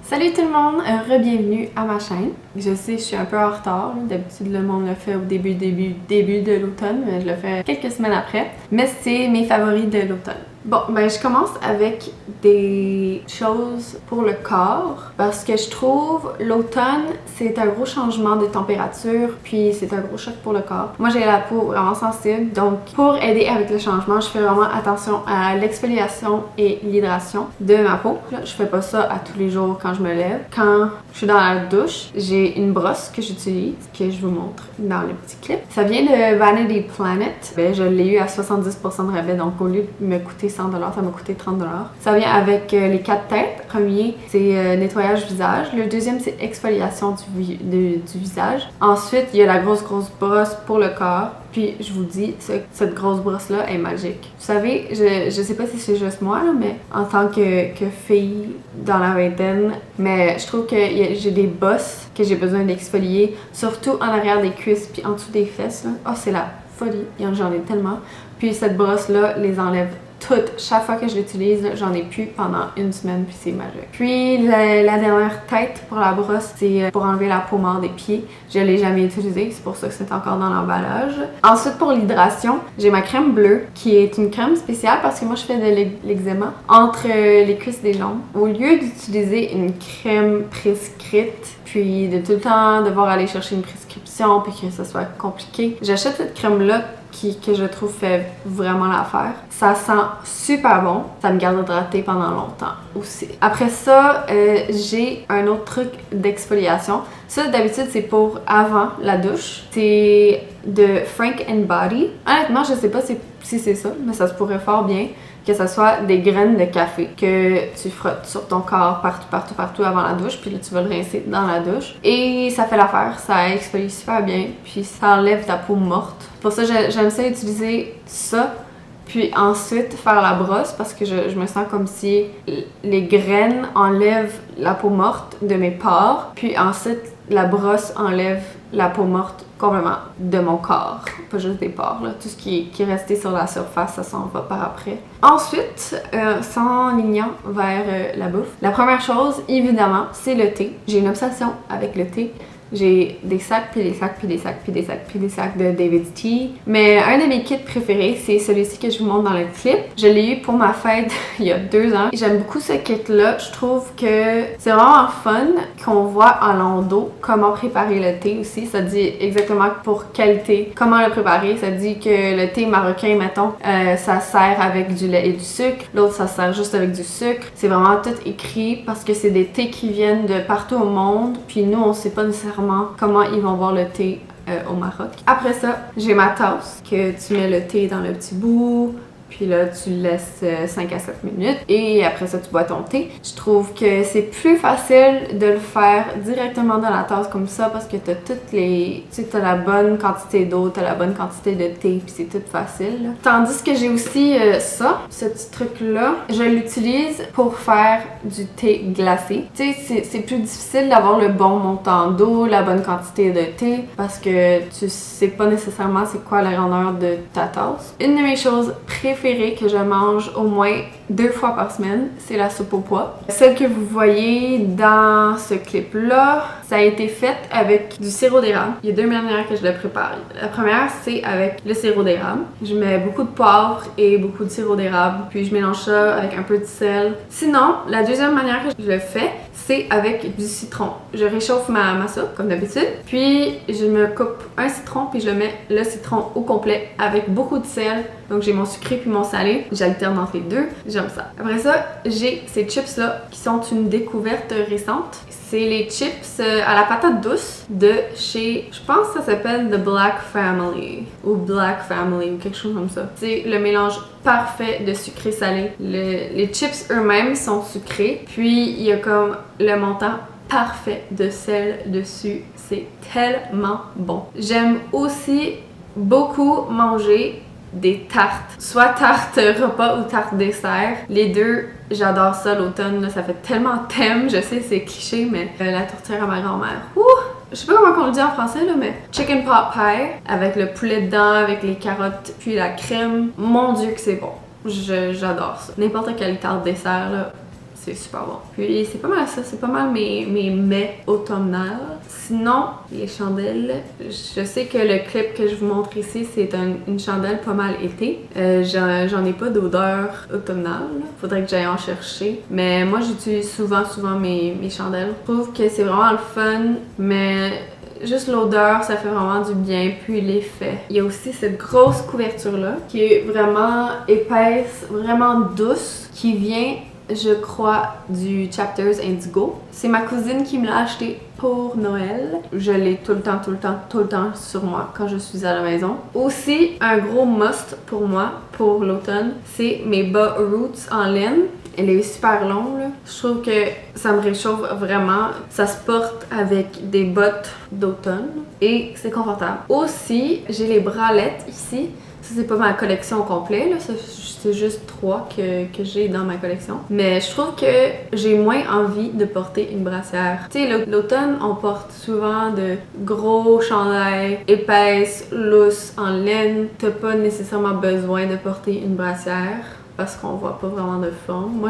Salut tout le monde, re-bienvenue à ma chaîne. Je sais, je suis un peu en retard. D'habitude, le monde le fait au début de l'automne, mais je le fais quelques semaines après. Mais c'est mes favoris de l'automne. Bon, ben je commence avec des choses pour le corps parce que je trouve l'automne, c'est un gros changement de température, puis c'est un gros choc pour le corps. Moi, j'ai la peau vraiment sensible, donc pour aider avec le changement, je fais vraiment attention à l'exfoliation et l'hydratation de ma peau. Là, je fais pas ça à tous les jours quand je me lève. Quand je suis dans la douche, j'ai une brosse que j'utilise, que je vous montre dans le petit clip. Ça vient de Vanity Planet. Ben, je l'ai eu à 70% de rabais, donc au lieu de me coûter 100$, ça m'a coûté 30$. Ça vient avec les 4 teintes. Le premier, c'est nettoyage visage. Le deuxième, c'est exfoliation du visage. Ensuite, il y a la grosse brosse pour le corps. Puis, je vous dis, cette grosse brosse-là est magique. Vous savez, je sais pas si c'est juste moi, là, mais en tant que fille dans la vingtaine, mais je trouve que j'ai des bosses que j'ai besoin d'exfolier, surtout en arrière des cuisses puis en dessous des fesses. Oh, c'est la folie. J'en ai tellement. Puis, cette brosse-là les enlève toutes. Chaque fois que je l'utilise, j'en ai plus pendant une semaine, puis c'est magique. Puis la dernière tête pour la brosse, c'est pour enlever la peau morte des pieds. Je l'ai jamais utilisée, c'est pour ça que c'est encore dans l'emballage. Ensuite, pour l'hydration, j'ai ma crème bleue, qui est une crème spéciale parce que moi, je fais de l'eczéma entre les cuisses des jambes. Au lieu d'utiliser une crème prescrite, puis de tout le temps devoir aller chercher une prescription, puis que ça soit compliqué, j'achète cette crème-là que je trouve fait vraiment l'affaire. Ça sent super bon. Ça me garde hydratée pendant longtemps aussi. Après ça, j'ai un autre truc d'exfoliation. Ça, d'habitude, c'est pour avant la douche. C'est de Frank & Body. Honnêtement, je sais pas si c'est ça, mais ça se pourrait fort bien que ça soit des graines de café que tu frottes sur ton corps partout avant la douche, puis là tu vas le rincer dans la douche. Et ça fait l'affaire, ça exfolie super bien, puis ça enlève ta peau morte. Pour ça, j'aime ça utiliser ça, puis ensuite faire la brosse parce que je me sens comme si les graines enlèvent la peau morte de mes pores, puis ensuite la brosse enlève la peau morte complètement de mon corps, pas juste des pores, là. Tout ce qui est resté sur la surface, ça s'en va par après. Ensuite, s'enlignant vers la bouffe, la première chose, évidemment, c'est le thé. J'ai une obsession avec le thé. J'ai des sacs, puis des sacs, puis des sacs, puis des sacs, puis des sacs de David's Tea. Mais un de mes kits préférés, c'est celui-ci que je vous montre dans le clip. Je l'ai eu pour ma fête il y a 2 ans. J'aime beaucoup ce kit-là. Je trouve que c'est vraiment fun qu'on voit en long dos comment préparer le thé aussi. Ça dit exactement pour quel thé, comment le préparer. Ça dit que le thé marocain, mettons, ça sert avec du lait et du sucre. L'autre, ça sert juste avec du sucre. C'est vraiment tout écrit parce que c'est des thés qui viennent de partout au monde. Puis nous, on sait pas nécessairement comment ils vont boire le thé au Maroc. Après ça, j'ai ma tasse que tu mets le thé dans le petit bout. Puis là, tu le laisses 5 à 7 minutes. Et après ça, tu bois ton thé. Je trouve que c'est plus facile de le faire directement dans la tasse comme ça parce que t'as toutes les... Tu sais, t'as la bonne quantité d'eau, t'as la bonne quantité de thé, puis c'est tout facile, là. Tandis que j'ai aussi ce petit truc-là. Je l'utilise pour faire du thé glacé. Tu sais, c'est plus difficile d'avoir le bon montant d'eau, la bonne quantité de thé parce que tu sais pas nécessairement c'est quoi la grandeur de ta tasse. Une de mes choses préférées que je mange au moins 2 fois par semaine, c'est la soupe au pois. Celle que vous voyez dans ce clip-là, ça a été fait avec du sirop d'érable. Il y a 2 manières que je le prépare. La première, c'est avec le sirop d'érable. Je mets beaucoup de poivre et beaucoup de sirop d'érable, puis je mélange ça avec un peu de sel. Sinon, la deuxième manière que je le fais, c'est avec du citron. Je réchauffe ma soupe, comme d'habitude, puis je me coupe un citron, puis je mets le citron au complet avec beaucoup de sel. Donc j'ai mon sucré puis mon salé. J'alterne entre les deux. J'aime ça. Après ça, j'ai ces chips-là qui sont une découverte récente. C'est les chips à la patate douce de chez, je pense que ça s'appelle The Black Family ou Black Family ou quelque chose comme ça. C'est le mélange parfait de sucré salé. Les chips eux-mêmes sont sucrés, puis il y a comme le montant parfait de sel dessus. C'est tellement bon. J'aime aussi beaucoup manger des tartes, soit tarte repas ou tarte dessert. Les deux, j'adore ça l'automne, ça fait tellement thème, je sais c'est cliché, mais la tourtière à ma grand-mère, je sais pas comment on le dit en français là, mais chicken pot pie avec le poulet dedans, avec les carottes puis la crème, mon dieu que c'est bon, j'adore ça. N'importe quelle tarte dessert là, c'est super bon. Puis c'est pas mal ça, c'est pas mal mes mets automnales. Sinon, les chandelles, je sais que le clip que je vous montre ici, c'est une chandelle pas mal été. J'en ai pas d'odeur automnale, faudrait que j'aille en chercher. Mais moi, j'utilise souvent mes chandelles. Je trouve que c'est vraiment le fun, mais juste l'odeur, ça fait vraiment du bien, puis l'effet. Il y a aussi cette grosse couverture-là, qui est vraiment épaisse, vraiment douce, qui vient, je crois, du Chapters Indigo. C'est ma cousine qui me l'a acheté pour Noël. Je l'ai tout le temps sur moi quand je suis à la maison. Aussi, un gros must pour moi, pour l'automne, c'est mes bas Roots en laine. Elle est super longue, là. Je trouve que ça me réchauffe vraiment. Ça se porte avec des bottes d'automne et c'est confortable. Aussi, j'ai les bralettes ici. Ça, c'est pas ma collection au complet, là. C'est juste 3 que j'ai dans ma collection. Mais je trouve que j'ai moins envie de porter une brassière. Tu sais, l'automne, on porte souvent de gros chandails épaisses, lousses, en laine. T'as pas nécessairement besoin de porter une brassière parce qu'on voit pas vraiment de forme. Moi,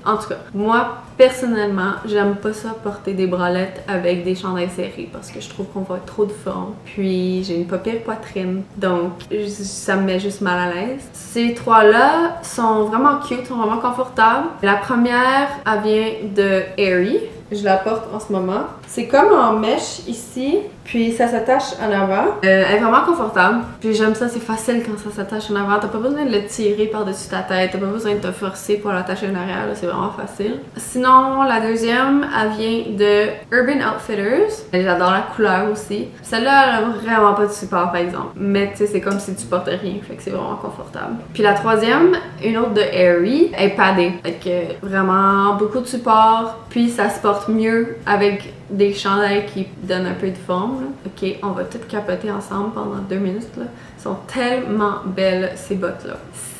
en tout cas, moi, personnellement, j'aime pas ça porter des bralettes avec des chandails serrés parce que je trouve qu'on voit trop de forme. Puis, j'ai une pas pire poitrine, donc ça me met juste mal à l'aise. Ces 3-là sont vraiment cute, sont vraiment confortables. La première, elle vient de Aerie. Je la porte en ce moment. C'est comme en mèche ici, puis ça s'attache en avant. Elle est vraiment confortable. Puis j'aime ça, c'est facile quand ça s'attache en avant. T'as pas besoin de le tirer par-dessus ta tête, t'as pas besoin de te forcer pour l'attacher en arrière, c'est vraiment facile. Sinon, la deuxième, elle vient de Urban Outfitters. J'adore la couleur aussi. Celle-là, elle a vraiment pas de support par exemple. Mais tu sais, c'est comme si tu portais rien, fait que c'est vraiment confortable. Puis la troisième, une autre de Aerie, elle est paddée. Fait que vraiment beaucoup de support, puis ça se porte mieux avec des chandails qui donnent un peu de forme. Là. Ok, on va tout capoter ensemble pendant 2 minutes. Là. Elles sont tellement belles ces bottes-là.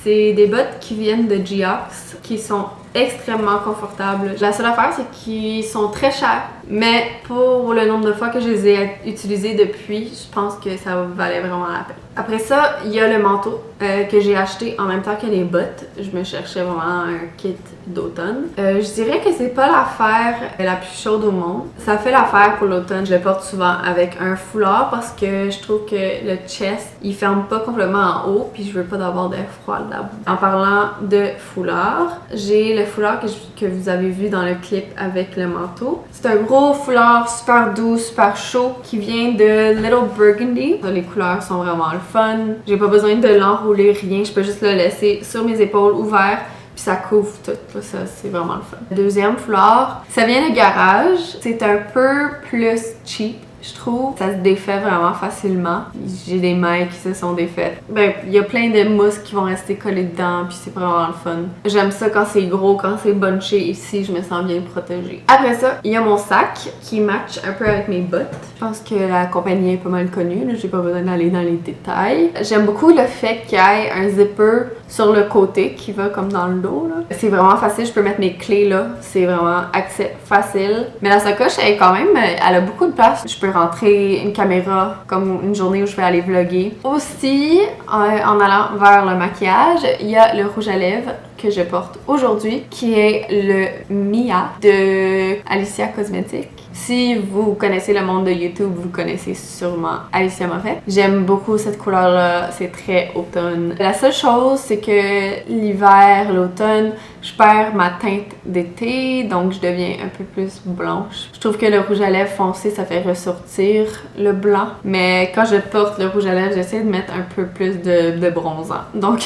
C'est des bottes qui viennent de Geox, qui sont extrêmement confortables. La seule affaire, c'est qu'ils sont très chers, mais pour le nombre de fois que je les ai utilisés depuis, je pense que ça valait vraiment la peine. Après ça, il y a le manteau que j'ai acheté en même temps que les bottes. Je me cherchais vraiment un kit d'automne. Je dirais que c'est pas l'affaire la plus chaude au monde. Ça fait l'affaire pour l'automne. Je le porte souvent avec un foulard parce que je trouve que le chest, il ferme pas complètement en haut, puis je veux pas d'avoir d'air froid là-bas. En parlant de foulard, j'ai le foulard que vous avez vu dans le clip avec le manteau. C'est un gros foulard super doux, super chaud qui vient de Little Burgundy. Les couleurs sont vraiment le fun. J'ai pas besoin de l'enrouler, rien. Je peux juste le laisser sur mes épaules ouvert. Puis ça couvre tout, ça c'est vraiment le fun. Le deuxième foulard, ça vient de Garage. C'est un peu plus cheap, je trouve. Ça se défait vraiment facilement. J'ai des mailles qui se sont défaites. Ben, il y a plein de mousses qui vont rester collées dedans, puis c'est vraiment le fun. J'aime ça quand c'est gros, quand c'est bunché ici, je me sens bien protégée. Après ça, il y a mon sac qui match un peu avec mes bottes. Je pense que la compagnie est pas mal connue, j'ai pas besoin d'aller dans les détails. J'aime beaucoup le fait qu'il y ait un zipper sur le côté qui va comme dans le dos. C'est vraiment facile, je peux mettre mes clés là, c'est vraiment accès facile. Mais la sacoche, elle a beaucoup de place. Je peux rentrer une caméra comme une journée où je vais aller vlogger. Aussi, en allant vers le maquillage, il y a le rouge à lèvres que je porte aujourd'hui, qui est le Mia de Alicia Cosmetics. Si vous connaissez le monde de YouTube, vous connaissez sûrement Alicia Moret. J'aime beaucoup cette couleur-là, c'est très automne. La seule chose, c'est que l'hiver, l'automne, je perds ma teinte d'été, donc je deviens un peu plus blanche. Je trouve que le rouge à lèvres foncé, ça fait ressortir le blanc. Mais quand je porte le rouge à lèvres, j'essaie de mettre un peu plus de bronzant. Donc,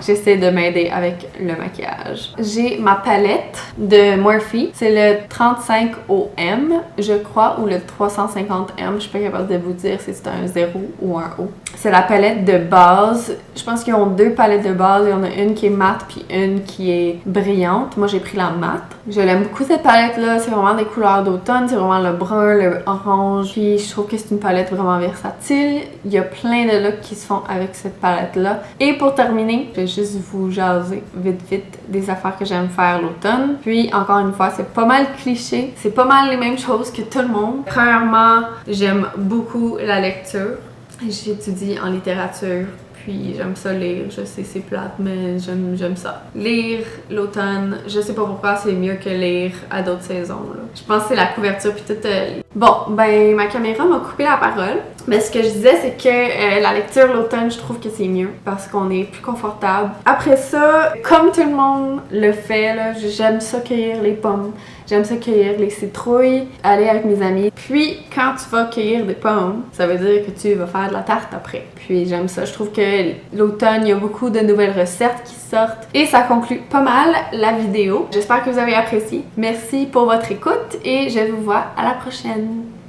j'essaie de m'aider avec le maquillage. J'ai ma palette de Morphe. C'est le 35OM, je crois, ou le 350M. Je suis pas capable de vous dire si c'est un 0 ou un O. C'est la palette de base. Je pense qu'ils ont 2 palettes de base. Il y en a une qui est mate puis une qui est brillante. Moi, j'ai pris la mate. Je l'aime beaucoup cette palette-là. C'est vraiment des couleurs d'automne. C'est vraiment le brun, le orange. Puis je trouve que c'est une palette vraiment versatile. Il y a plein de looks qui se font avec cette palette-là. Et pour terminer, je vais juste vous jaser vite des affaires que j'aime faire l'automne. Puis encore une fois, c'est pas mal cliché. C'est pas mal les mêmes choses que tout le monde. Premièrement, j'aime beaucoup la lecture. J'étudie en littérature, puis j'aime ça lire. Je sais c'est plate, mais j'aime ça. Lire l'automne, je sais pas pourquoi c'est mieux que lire à d'autres saisons, là. Je pense que c'est la couverture puis tout. Bon, ben ma caméra m'a coupé la parole. Mais ce que je disais, c'est que la lecture l'automne, je trouve que c'est mieux parce qu'on est plus confortable. Après ça, comme tout le monde le fait, là, j'aime ça cueillir les pommes. J'aime ça cueillir les citrouilles, aller avec mes amis. Puis, quand tu vas cueillir des pommes, ça veut dire que tu vas faire de la tarte après. Puis, j'aime ça. Je trouve que l'automne, il y a beaucoup de nouvelles recettes qui sortent. Et ça conclut pas mal la vidéo. J'espère que vous avez apprécié. Merci pour votre écoute et je vous vois à la prochaine.